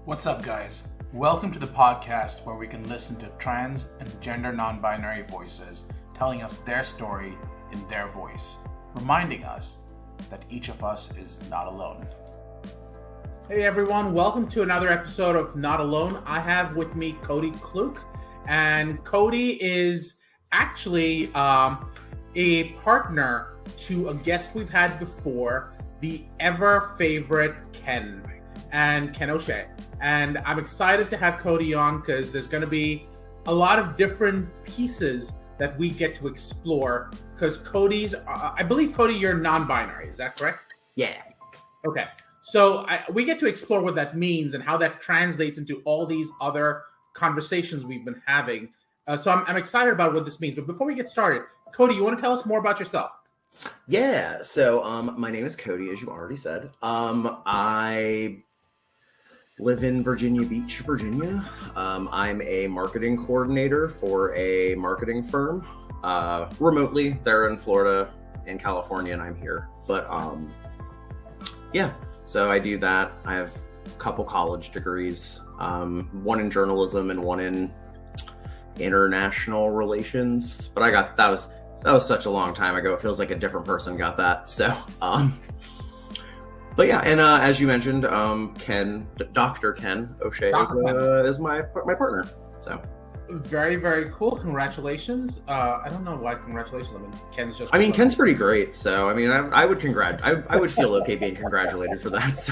What's up, guys? Welcome to the podcast where we can listen to trans and gender non-binary voices telling us their story in their voice, reminding us that each of us is not alone. Hey everyone, welcome to another episode of Not Alone. I have with me Cody Kloock, and Cody is actually a partner to a guest we've had before, the ever favorite Ken O'Shea. And I'm excited to have Cody on because there's going to be a lot of different pieces that we get to explore. Because I believe Cody, you're non-binary. Is that correct? Yeah. Okay. So we get to explore what that means and how that translates into all these other conversations we've been having. So I'm excited about what this means. But before we get started, Cody, you want to tell us more about yourself? Yeah. So my name is Cody, as you already said. I live in Virginia Beach, Virginia. I'm a marketing coordinator for a marketing firm. Remotely, they're in Florida and California, and I'm here. But yeah, so I do that. I have a couple college degrees, one in journalism and one in international relations. But that was such a long time ago. It feels like a different person got that. So but yeah, and as you mentioned, Dr. Ken O'Shea is my partner. So very, very cool. Congratulations. I don't know why congratulations. I mean, Ken's pretty great. So I mean, I would I would feel okay being congratulated for that. So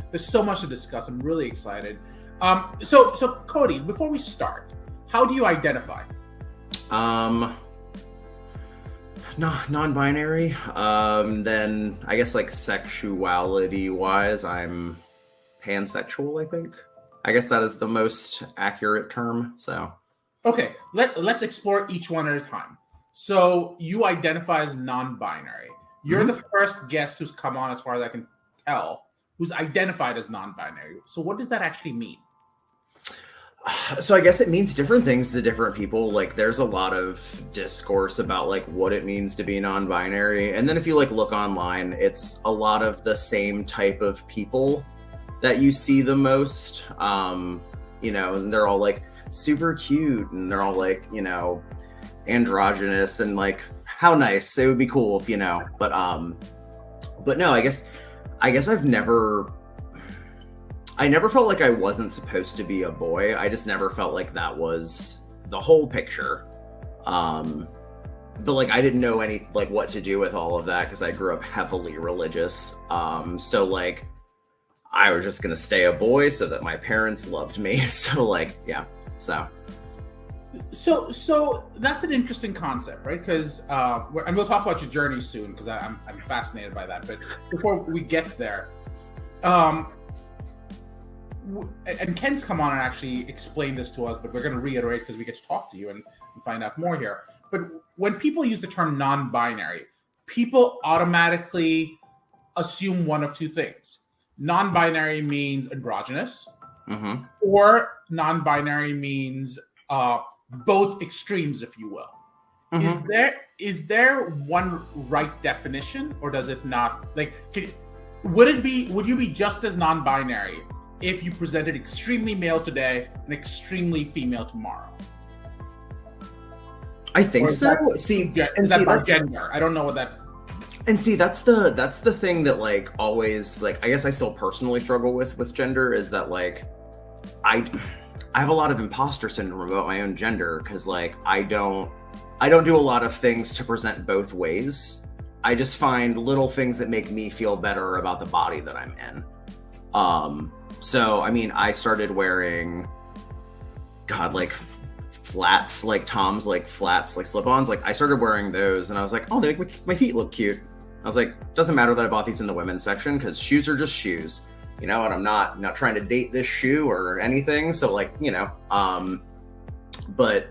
there's so much to discuss. I'm really excited. So Cody, before we start, how do you identify? Non-binary. Then I guess like sexuality wise, I'm pansexual, I think. I guess that is the most accurate term. So okay, let's explore each one at a time. So you identify as non-binary. You're the first guest who's come on, as far as I can tell, who's identified as non-binary. So what does that actually mean? So I guess it means different things to different people. Like there's a lot of discourse about like what it means to be non-binary. And then if you like look online, it's a lot of the same type of people that you see the most. And they're all like super cute and they're all like, androgynous and like how nice. It would be cool if, but no, I guess I never felt like I wasn't supposed to be a boy. I just never felt like that was the whole picture. But like I didn't know what to do with all of that because I grew up heavily religious. So like I was just gonna stay a boy so that my parents loved me. So like yeah. So that's an interesting concept, right? Because and we'll talk about your journey soon because I'm fascinated by that. But before we get there, and Ken's come on and actually explained this to us, but we're going to reiterate because we get to talk to you and find out more here. But when people use the term non-binary, people automatically assume one of two things. Non-binary means androgynous, or non-binary means both extremes, if you will. Is there one right definition, or does it not? Like, would you be just as non-binary if you presented extremely male today and extremely female tomorrow? I think so. That's gender. I don't know what that. And see, that's the thing that like always like I guess I still personally struggle with gender is that like I have a lot of imposter syndrome about my own gender because like I don't do a lot of things to present both ways. I just find little things that make me feel better about the body that I'm in. So, I mean, I started wearing, like flats, like Tom's, like flats, like slip-ons. Like I started wearing those and I was like, oh, they make my feet look cute. I was like, doesn't matter that I bought these in the women's section because shoes are just shoes, and I'm not trying to date this shoe or anything. So like, but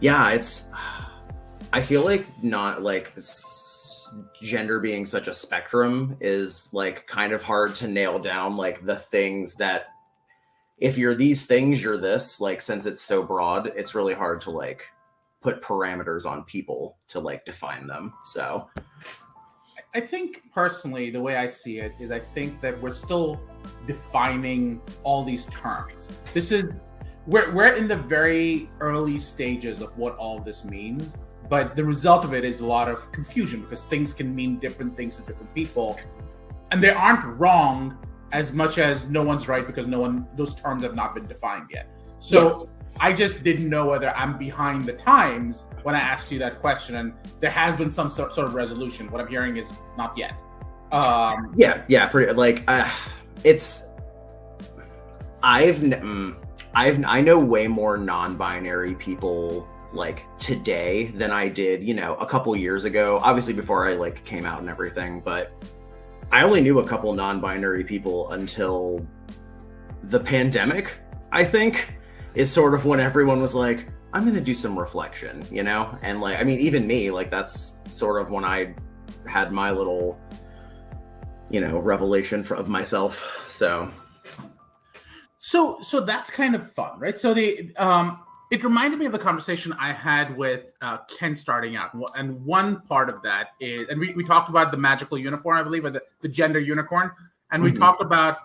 yeah, I feel like not like gender being such a spectrum is like kind of hard to nail down like the things that if you're these things you're this, like since it's so broad it's really hard to like put parameters on people to like define them. So I think personally, the way I see it is I think that we're still defining all these terms. We're in the very early stages of what all this means, but the result of it is a lot of confusion because things can mean different things to different people, and they aren't wrong as much as no one's right because those terms have not been defined yet. So I just didn't know whether I'm behind the times when I asked you that question, and there has been some sort of resolution. What I'm hearing is not yet. Pretty like it's. I know way more non-binary people like today than I did, a couple years ago. Obviously, before I like came out and everything, but I only knew a couple non-binary people until the pandemic. I think is sort of when everyone was like, I'm going to do some reflection, and like, I mean, even me, like that's sort of when I had my little, revelation of myself. So that's kind of fun, right? So it reminded me of the conversation I had with Ken starting out, and one part of that is, and we talked about the magical unicorn, I believe, or the gender unicorn, and we talked about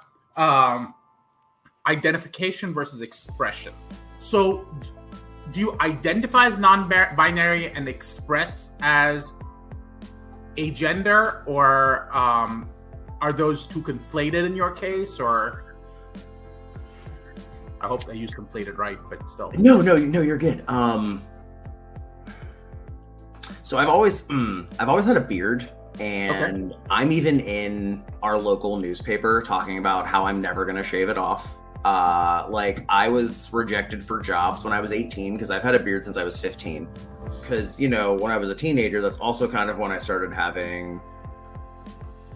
identification versus expression. So do you identify as non-binary and express as a gender, or are those two conflated in your case? Or I hope I used conflated right, but still. No, you're good. So I've always had a beard, and okay. I'm even in our local newspaper talking about how I'm never going to shave it off. Like I was rejected for jobs when I was 18 because I've had a beard since I was 15. Because, when I was a teenager, that's also kind of when I started having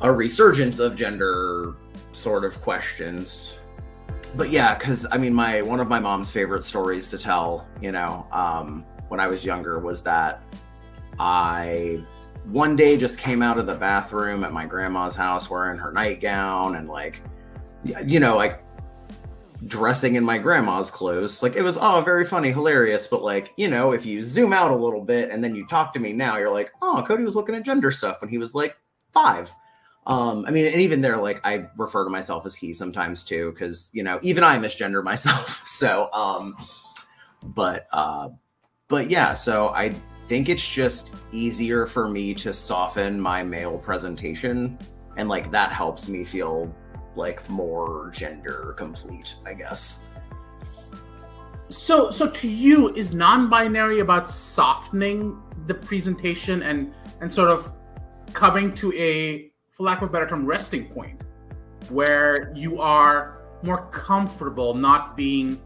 a resurgence of gender sort of questions. But yeah, because I mean, one of my mom's favorite stories to tell, when I was younger was that I one day just came out of the bathroom at my grandma's house wearing her nightgown and like dressing in my grandma's clothes. Like it was very funny, hilarious, but like, if you zoom out a little bit and then you talk to me now, you're like, oh, Cody was looking at gender stuff when he was like 5. I mean, and even there, like I refer to myself as he sometimes too, because even I misgender myself. So but yeah, so I think it's just easier for me to soften my male presentation, and like that helps me feel like more gender complete, I guess. So to you, is non-binary about softening the presentation and sort of coming to a, for lack of a better term, resting point where you are more comfortable not being,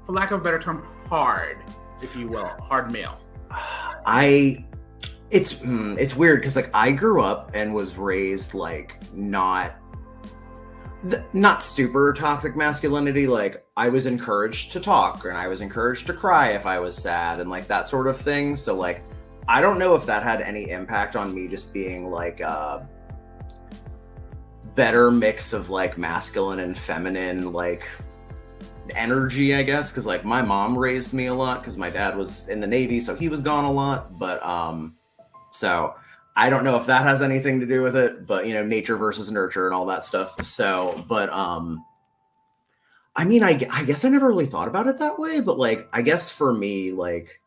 for lack of a better term, hard, if you will, hard male? It's weird because like I grew up and was raised like not super toxic masculinity. Like I was encouraged to talk and I was encouraged to cry if I was sad and like that sort of thing. So like I don't know if that had any impact on me just being like a better mix of like masculine and feminine like energy, I guess, because like my mom raised me a lot because my dad was in the Navy, so he was gone a lot. But so I don't know if that has anything to do with it, but nature versus nurture and all that stuff. So, but I mean, I guess I never really thought about it that way, but like I guess for me, like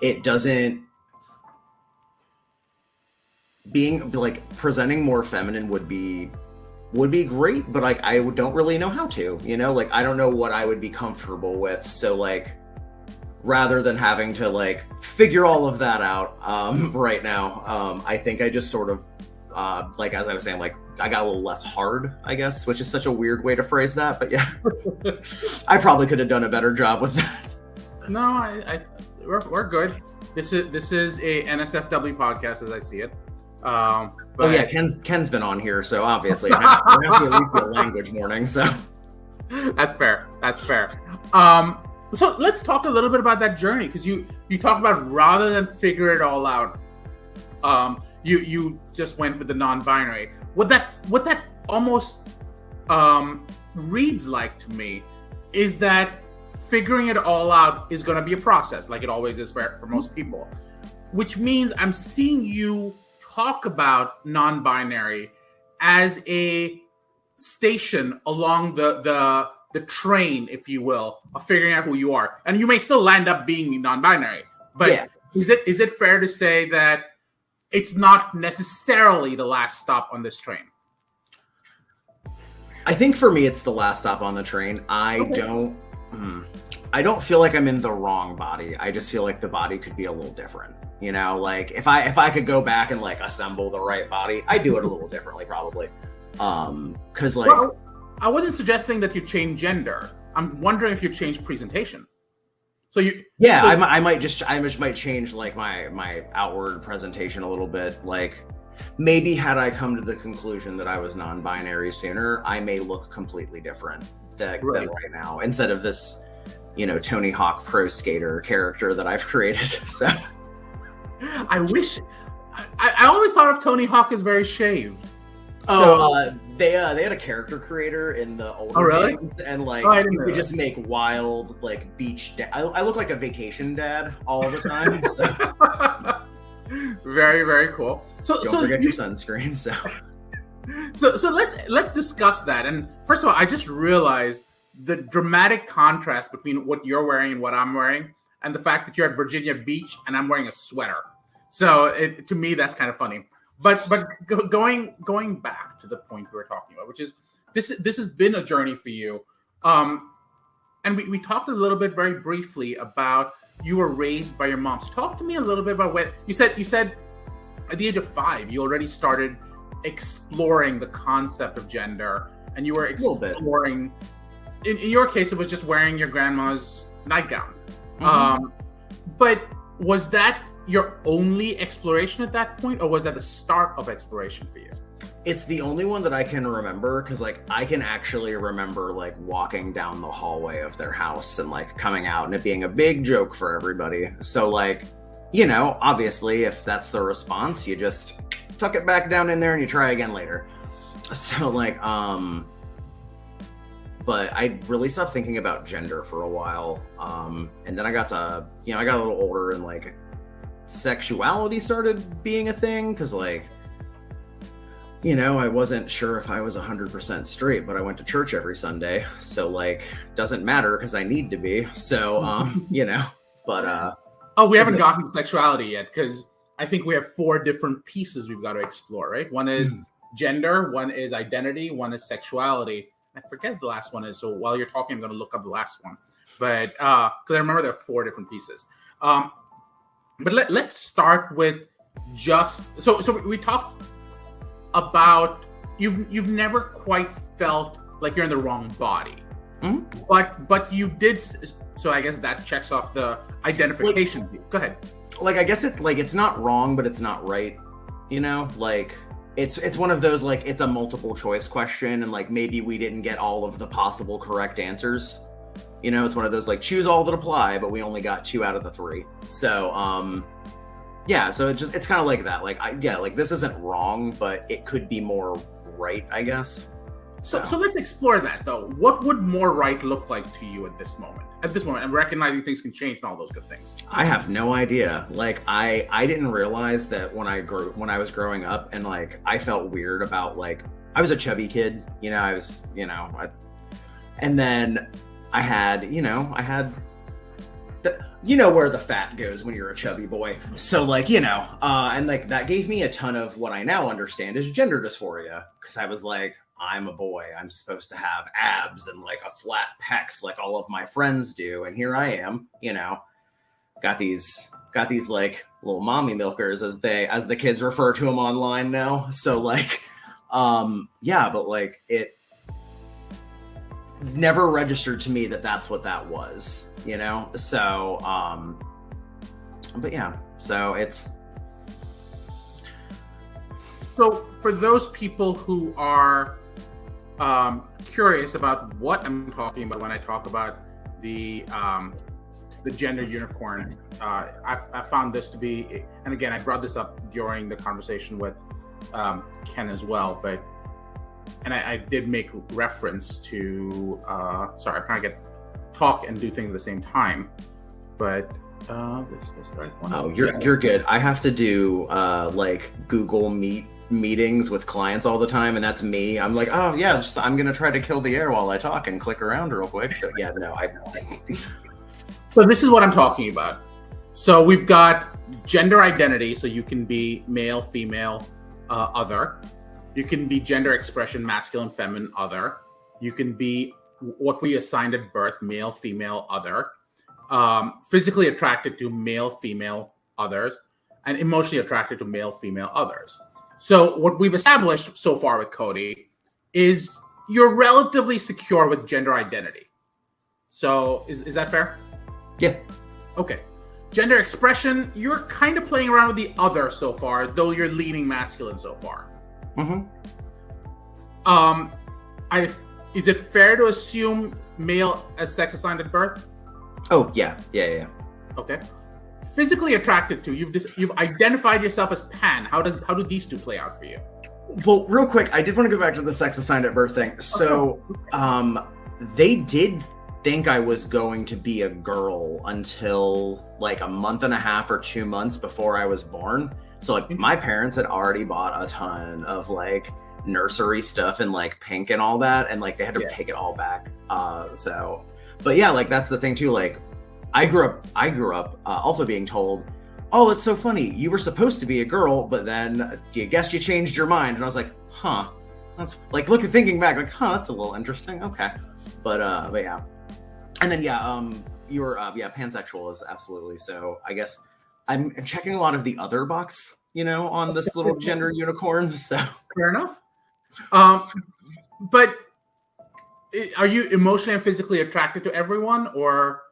it doesn't, being like presenting more feminine would be great, but like I don't really know how to, like I don't know what I would be comfortable with. So like rather than having to like figure all of that out right now, I think I just sort of like as I was saying, like I got a little less hard, I guess, which is such a weird way to phrase that, but yeah. I probably could have done a better job with that. No, we're good. This is a NSFW podcast as I see it. But yeah, Ken's been on here, so obviously I have to at least get a language warning. So that's fair. So let's talk a little bit about that journey, because you talk about rather than figure it all out, you just went with the non-binary. What that almost reads like to me is that figuring it all out is going to be a process, like it always is for most people. which means I'm seeing you talk about non-binary as a station along the train, if you will, of figuring out who you are. And you may still land up being non-binary, but is it fair to say that it's not necessarily the last stop on this train? I think for me, it's the last stop on the train. I don't feel like I'm in the wrong body. I just feel like the body could be a little different. You know, like if I could go back and like assemble the right body, I'd do it a little differently probably. Because like, well, I wasn't suggesting that you change gender. I'm wondering if you change presentation. So you, I might just change like my outward presentation a little bit. Like maybe had I come to the conclusion that I was non-binary sooner, I may look completely different than right now. Instead of this, you know, Tony Hawk pro skater character that I've created. So I wish I only thought of Tony Hawk as very shaved. They had a character creator in the older games, and like you could just make wild like beach. I look like a vacation dad all the time. So. Very, very cool. Don't forget your sunscreen. So let's discuss that. And first of all, I just realized the dramatic contrast between what you're wearing and what I'm wearing, and the fact that you're at Virginia Beach and I'm wearing a sweater. So to me, that's kind of funny. But going back to the point we were talking about, which is this has been a journey for you, and we talked a little bit very briefly about you were raised by your mom. So talk to me a little bit about what you said at the age of 5 you already started exploring the concept of gender, and you were exploring. In your case, it was just wearing your grandma's nightgown. Mm-hmm. But was that your only exploration at that point, or was that the start of exploration for you? It's the only one that I can remember, because like I can actually remember like walking down the hallway of their house and like coming out and it being a big joke for everybody. So like, you know, obviously if that's the response, you just tuck it back down in there and you try again later. So like, but I really stopped thinking about gender for a while. And then I got a little older and like sexuality started being a thing, because like, you know, I wasn't sure if I was 100% straight, but I went to church every Sunday, so like doesn't matter because I need to be. So you know, but we haven't gotten to sexuality yet, because I think we have 4 different pieces we've got to explore, right? One is gender, one is identity, one is sexuality. I forget the last one is, so while you're talking I'm going to look up the last one, but because I remember there are 4 different pieces. But let's start with just so we talked about you've never quite felt like you're in the wrong body, but you did. So I guess that checks off the identification. Like, go ahead. Like I guess it's not wrong, but it's not right. You know, like it's one of those like it's a multiple choice question, and like maybe we didn't get all of the possible correct answers. You know, it's one of those like choose all that apply, but we only got 2 out of the 3. So, yeah. So it's kind of like that. Like, like this isn't wrong, but it could be more right, I guess. So let's explore that though. What would more right look like to you at this moment? And recognizing things can change and all those good things. I have no idea. Like, I didn't realize that when I was growing up, and like I felt weird about like I was a chubby kid. You know, and then. I had where the fat goes when you're a chubby boy. So like, you know, and like that gave me a ton of what I now understand is gender dysphoria. Because I was like, I'm a boy. I'm supposed to have abs and like a flat pecs like all of my friends do. And here I am, you know, got these like little mommy milkers as the kids refer to them online now. So like, but like it never registered to me that that's what that was, you know? So, but yeah, so it's. So for those people who are curious about what I'm talking about when I talk about the gender unicorn, I found this to be, and again, I brought this up during the conversation with Ken as well, but and I did make reference to, sorry, I'm trying to talk and do things at the same time, but This right one. Oh, you're good. I have to do like Google meetings with clients all the time, and that's me. I'm like, oh yeah, I'm gonna try to kill the air while I talk and click around real quick. So yeah, no, So this is what I'm talking about. So we've got gender identity, so you can be male, female, other. You can be gender expression, masculine, feminine, other. You can be what we assigned at birth, male, female, other. Physically attracted to male, female, others, and emotionally attracted to male, female, others. So what we've established so far with Cody is you're relatively secure with gender identity. So is that fair? Yeah. Okay. Gender expression, you're kind of playing around with the other so far, though you're leaning masculine so far. Mm-hmm. Is it fair to assume male as sex assigned at birth? Oh yeah. Okay. Physically attracted to, you've identified yourself as pan. How do these two play out for you? Well, real quick, I did want to go back to the sex assigned at birth thing. So, they did think I was going to be a girl until like a month and a half or 2 months before I was born. So like my parents had already bought a ton of like nursery stuff and like pink and all that, and like they had to take it all back. But yeah, like that's the thing too. Like I grew up also being told, oh, it's so funny, you were supposed to be a girl, but then you guess you changed your mind. And I was like, huh, that's like thinking back, like, huh, that's a little interesting. Okay, but yeah. And then you were pansexual is absolutely. So I guess I'm checking a lot of the other box, on this little gender unicorn. So fair enough. But are you emotionally and physically attracted to everyone, or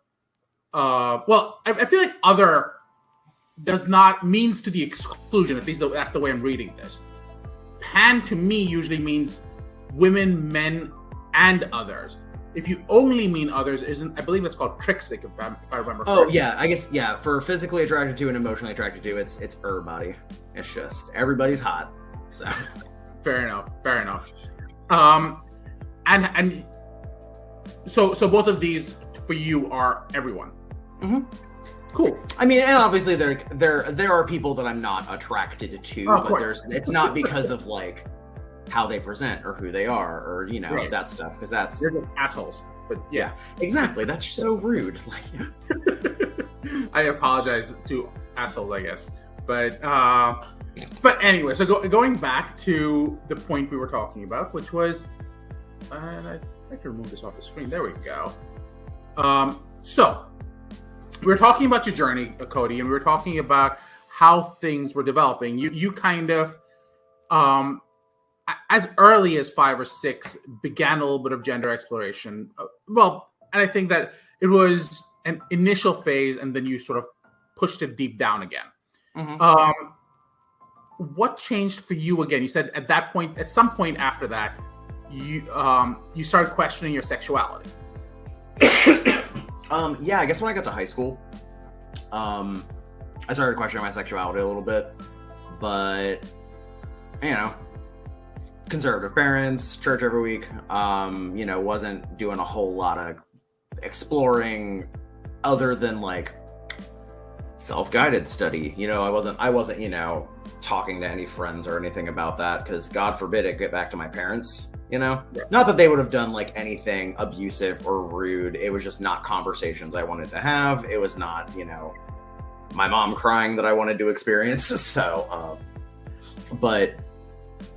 well, I feel like other does not means to the exclusion. At least that's the way I'm reading this. Pan to me usually means women, men, and others. If you only mean others, I believe it's called trixic, if I remember. Oh correctly. Yeah, I guess yeah. For physically attracted to and emotionally attracted to, it's everybody. It's just everybody's hot. So fair enough. And so both of these for you are everyone. Mm-hmm. Cool. I mean, and obviously there are people that I'm not attracted to, but it's not because of like how they present or who they are or right. That stuff, because that's they're just assholes. But yeah, exactly. That's so rude. Like, I apologize to assholes, I guess. But anyway, so going back to the point we were talking about, which was, and I have to remove this off the screen. There we go. So we were talking about your journey, Cody, and we were talking about how things were developing. You kind of, as early as 5 or 6, began a little bit of gender exploration. Well, and I think that it was an initial phase, and then you sort of pushed it deep down again. Mm-hmm. What changed for you again? You said at some point after that, you started questioning your sexuality. Yeah, I guess when I got to high school, I started questioning my sexuality a little bit, but conservative parents, church every week, wasn't doing a whole lot of exploring other than like self-guided study. I wasn't talking to any friends or anything about that, because God forbid it get back to my parents. Yeah. Not that they would have done like anything abusive or rude. It was just not conversations I wanted to have. It was not, my mom crying that I wanted to experience. So, but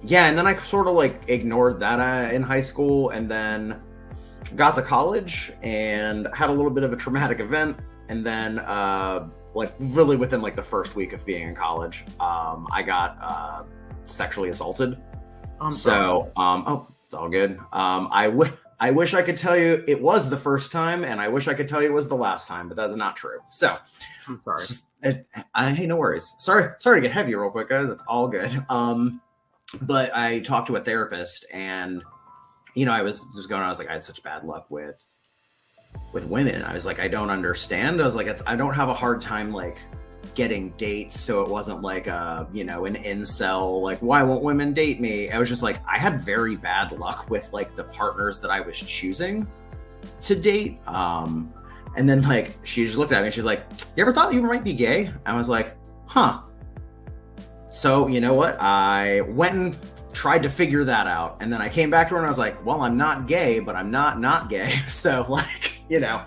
yeah, and then I sort of like ignored that in high school, and then got to college and had a little bit of a traumatic event. And then, like really within like the first week of being in college, I got sexually assaulted. So, it's all good. I wish I could tell you it was the first time, and I wish I could tell you it was the last time, but that's not true. So, I'm sorry. Hey, no worries. Sorry to get heavy real quick, guys. It's all good. But I talked to a therapist, and I was just going. I was like, I had such bad luck with women. I was like, I don't understand. I was like, I don't have a hard time like getting dates, so it wasn't like an incel, like, why won't women date me? I was just like, I had very bad luck with like the partners that I was choosing to date. And then like she just looked at me and she's like, "You ever thought you might be gay?" I was like, "Huh." So you know what? I went and tried to figure that out, and then I came back to her and I was like, "Well, I'm not gay, but I'm not gay." So like, you know.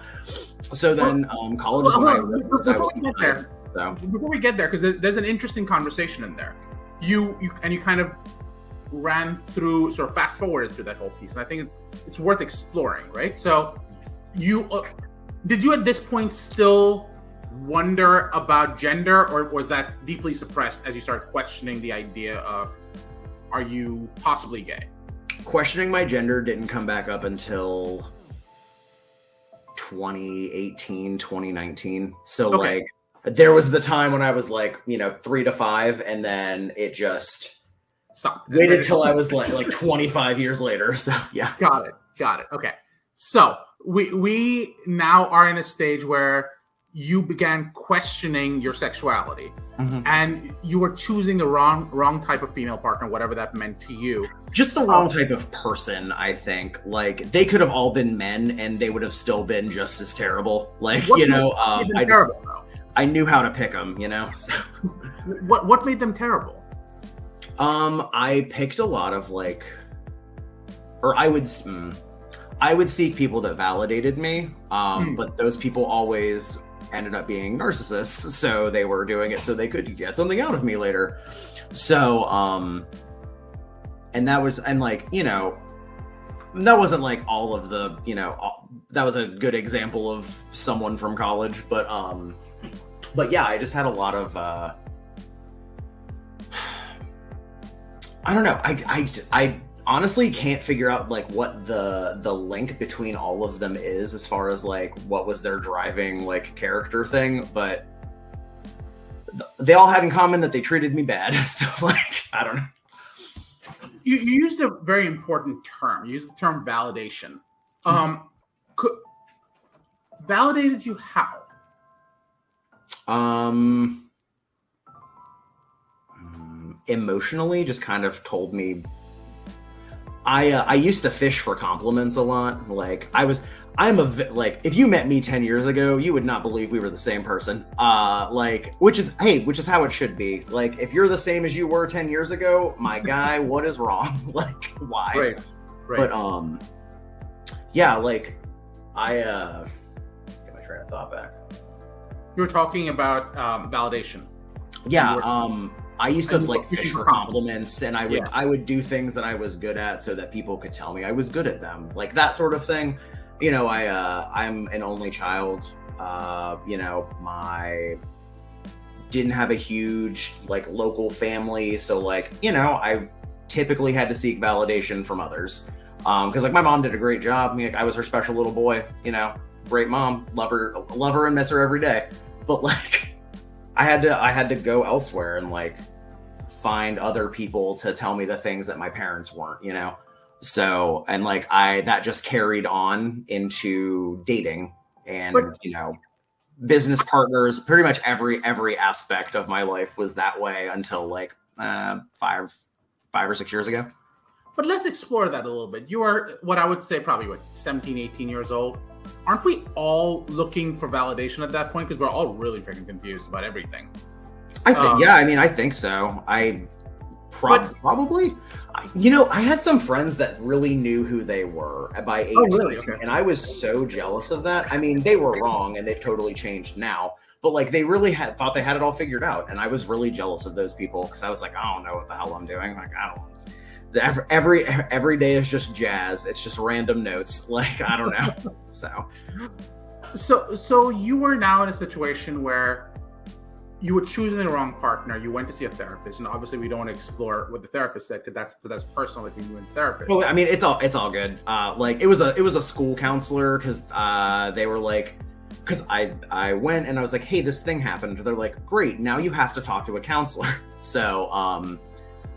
So then college is when I realized I was there. So before we get there, because there's an interesting conversation in there. You kind of ran through, sort of fast forwarded through that whole piece, and I think it's worth exploring, right? So you did you at this point still wonder about gender, or was that deeply suppressed as you started questioning the idea of, are you possibly gay? Questioning my gender didn't come back up until 2018, 2019. So okay. Like there was the time when I was like, 3 to 5, and then it just stopped. Waited till I was like 25 years later. So yeah. Got it. Okay. So we now are in a stage where you began questioning your sexuality, and you were choosing the wrong type of female partner, whatever that meant to you. Just the wrong type of person, I think. Like they could have all been men, and they would have still been just as terrible. Like I knew how to pick them. So. What made them terrible? I picked a lot of I would seek people that validated me, but those people always ended up being narcissists, so they were doing it so they could get something out of me later. So, and that wasn't like all of the, that was a good example of someone from college, but yeah, I just had a lot of, I don't know. I honestly can't figure out like what the link between all of them is as far as like what was their driving like character thing, but they all had in common that they treated me bad. So like, I don't know. You used a very important term. You used the term validation. Validated you how? Emotionally, just kind of told me. I used to fish for compliments a lot. Like if you met me 10 years ago, you would not believe we were the same person. Which is how it should be. Like, if you're the same as you were 10 years ago, my guy, what is wrong? Like, why? Right. But, yeah, like, get my train of thought back. You were talking about validation. Yeah, I used to fish for compliments, and I would do things that I was good at so that people could tell me I was good at them, like that sort of thing. I'm an only child. My didn't have a huge like local family, so I typically had to seek validation from others. Because my mom did a great job. I was her special little boy. Great mom, love her and miss her every day. But I had to go elsewhere and find other people to tell me the things that my parents weren't, So, and that just carried on into dating and, business partners. Pretty much every aspect of my life was that way until 5 or 6 years ago. But let's explore that a little bit. You are what I would say probably 17, 18 years old. Aren't we all looking for validation at that point? Because we're all really freaking confused about everything. I think, I think so. Probably. I had some friends that really knew who they were by 18. Oh, really? Okay. And I was so jealous of that. I mean, they were wrong and they've totally changed now. But they really thought they had it all figured out. And I was really jealous of those people because I was like, I don't know what the hell I'm doing. I don't. Every day is just jazz. It's just random notes. I don't know. So you were now in a situation where you were choosing the wrong partner. You went to see a therapist, and obviously we don't want to explore what the therapist said because that's personal between you and the therapist. Well, I mean, it's all good. It was a school counselor because they were because I went and I was like, hey, this thing happened. They're like, great, now you have to talk to a counselor. So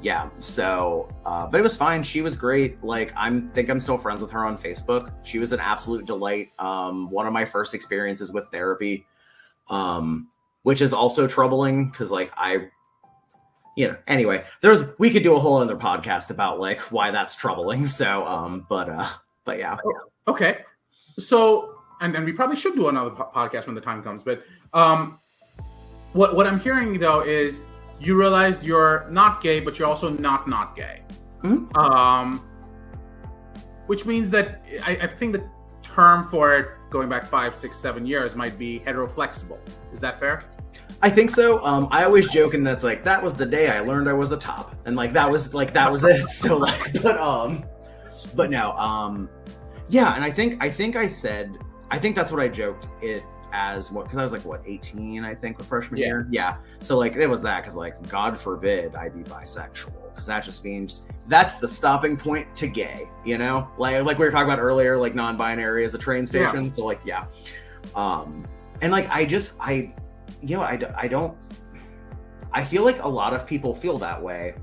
yeah, so but it was fine. She was great. I'm still friends with her on Facebook. She was an absolute delight. One of my first experiences with therapy, which is also troubling because anyway, we could do a whole other podcast about why that's troubling. So but yeah. Okay. So and we probably should do another podcast when the time comes. But what I'm hearing though is you realized you're not gay, but you're also not gay. Mm-hmm. Which means that I think the term for it, going back 5, 6, 7 years, might be heteroflexible. Is that fair? I think so. I always joke, and that's like, that was the day I learned I was a top, and like that was it. So like, but no, yeah. And I think that's what I joked it as, because I was like 18, I think, with freshman year. Yeah. So like it was that, because like, God forbid I be bisexual, because that just means that's the stopping point to gay, you know, like we were talking about earlier, like non-binary as a train station. Yeah. So like, yeah. And like, I feel like a lot of people feel that way,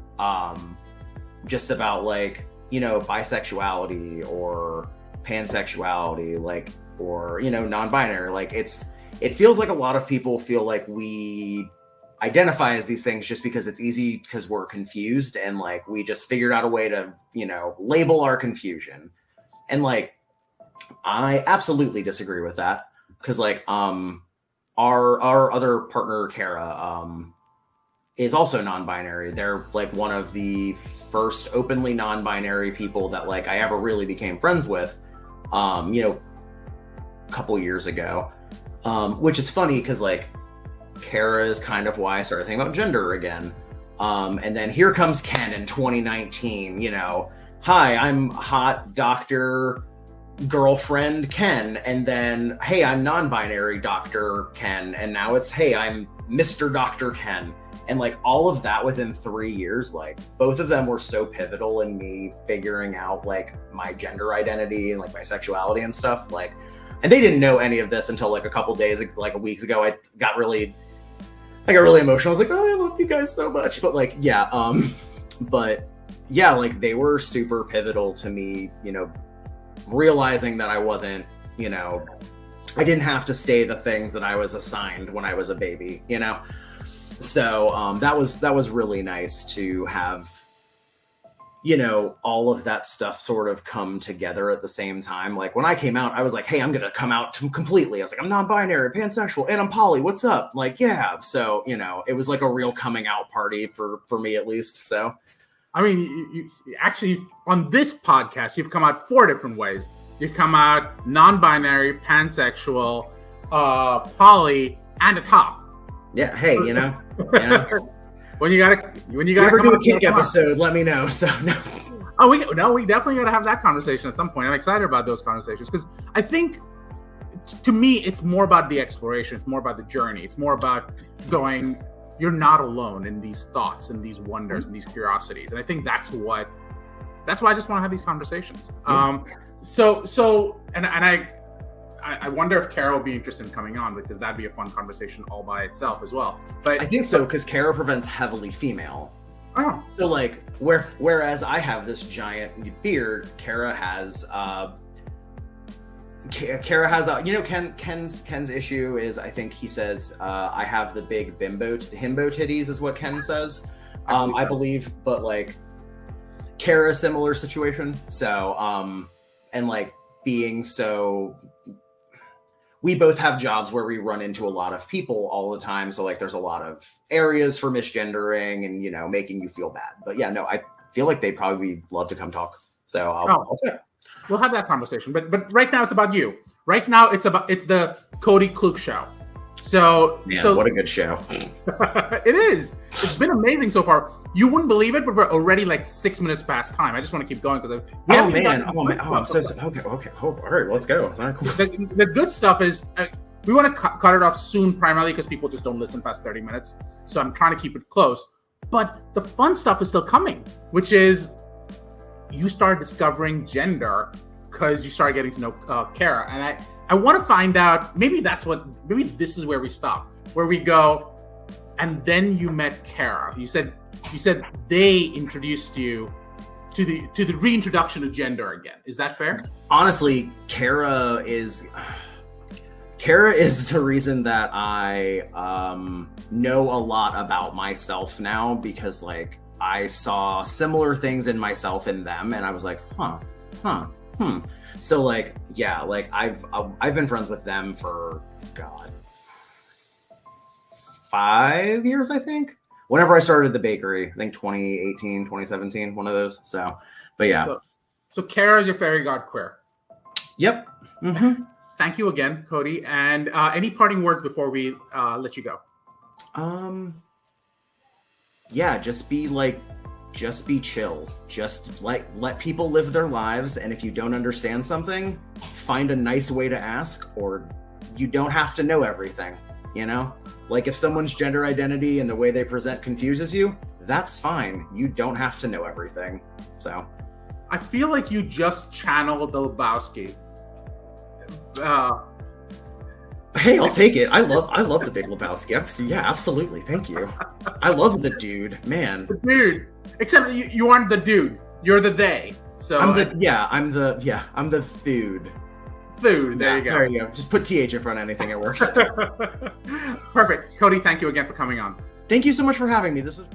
just about like, you know, bisexuality or pansexuality, like, or, you know, non-binary. Like it feels like a lot of people feel like we identify as these things just because it's easy, because we're confused, and like we just figured out a way to, you know, label our confusion. And like, I absolutely disagree with that, because like our other partner, Kara, is also non-binary. They're like one of the first openly non-binary people that like I ever really became friends with, you know, a couple years ago, which is funny because like Kara is kind of why I started thinking about gender again. And then here comes Ken in 2019, you know, hi, I'm hot doctor girlfriend Ken, and then hey, I'm non-binary Dr. Ken, and now it's hey, I'm Mr. Dr. Ken. And like all of that within 3 years, like both of them were so pivotal in me figuring out like my gender identity and like my sexuality and stuff. Like, and they didn't know any of this until like a couple days, like weeks ago. I got really emotional. I was like, oh, I love you guys so much. But like, yeah, but yeah, like they were super pivotal to me, you know, realizing that I wasn't, you know, I didn't have to stay the things that I was assigned when I was a baby, you know? So that was really nice to have, you know, all of that stuff sort of come together at the same time. Like when I came out, I was like, hey, I'm going to come out completely. I was like, I'm non-binary, pansexual, and I'm poly. What's up? Like, yeah. So, you know, it was like a real coming out party for me at least. So, I mean, you actually, on this podcast, you've come out 4 different ways. You've come out non-binary, pansexual, poly, and a top. Yeah. Hey, you know. When you gotta ever do a kink episode, let me know. So no. Oh, we definitely gotta have that conversation at some point. I'm excited about those conversations because I think, to me, it's more about the exploration. It's more about the journey. It's more about going. You're not alone in these thoughts and these wonders and these curiosities. And I think that's why I just want to have these conversations. Yeah. I wonder if Kara will be interested in coming on, because that'd be a fun conversation all by itself as well. But I think so, because Kara prevents heavily female. Oh. So like whereas I have this giant beard, Kara has you know, Ken's issue is, I think he says I have the big himbo titties is what Ken says. I believe, but like Kara, similar situation. So and like being so, we both have jobs where we run into a lot of people all the time. So like there's a lot of areas for misgendering and, you know, making you feel bad. But yeah, no, I feel like they'd probably love to come talk. So I'll we'll have that conversation. But right now it's about you. Right now it's the Cody Kloock show. So, man, what a good show. It is. It's been amazing so far. You wouldn't believe it, but we're already like 6 minutes past time. I just want to keep going because I'm so okay. All right, let's go. All right, cool. The good stuff is we want to cut it off soon, primarily because people just don't listen past 30 minutes. So I'm trying to keep it close. But the fun stuff is still coming, which is you start discovering gender because you start getting to know Kara. And I want to find out, maybe this is where we stop, where we go, and then you met Kara. You said they introduced you to the reintroduction of gender again. Is that fair? Honestly, Kara is the reason that I know a lot about myself now, because like I saw similar things in myself in them, and I was like, huh. So like, yeah, like I've been friends with them for, God, 5 years, I think. Whenever I started the bakery, I think 2018, 2017, one of those. So, but yeah. So Kara is your fairy god queer. Yep. Mm-hmm. Thank you again, Cody. And any parting words before we let you go? Yeah, just be chill. Just let people live their lives. And if you don't understand something, find a nice way to ask, or you don't have to know everything, you know? Like if someone's gender identity and the way they present confuses you, that's fine. You don't have to know everything. So I feel like you just channeled the Lebowski. Hey, I'll take it. I love the Big Lebowski. Yeah, absolutely. Thank you. I love the dude, man. The dude. Except you aren't the dude. You're the they. So I'm the dude. Food. There you go. There you go. Just put TH in front of anything, it works. Perfect. Cody, thank you again for coming on. Thank you so much for having me. This was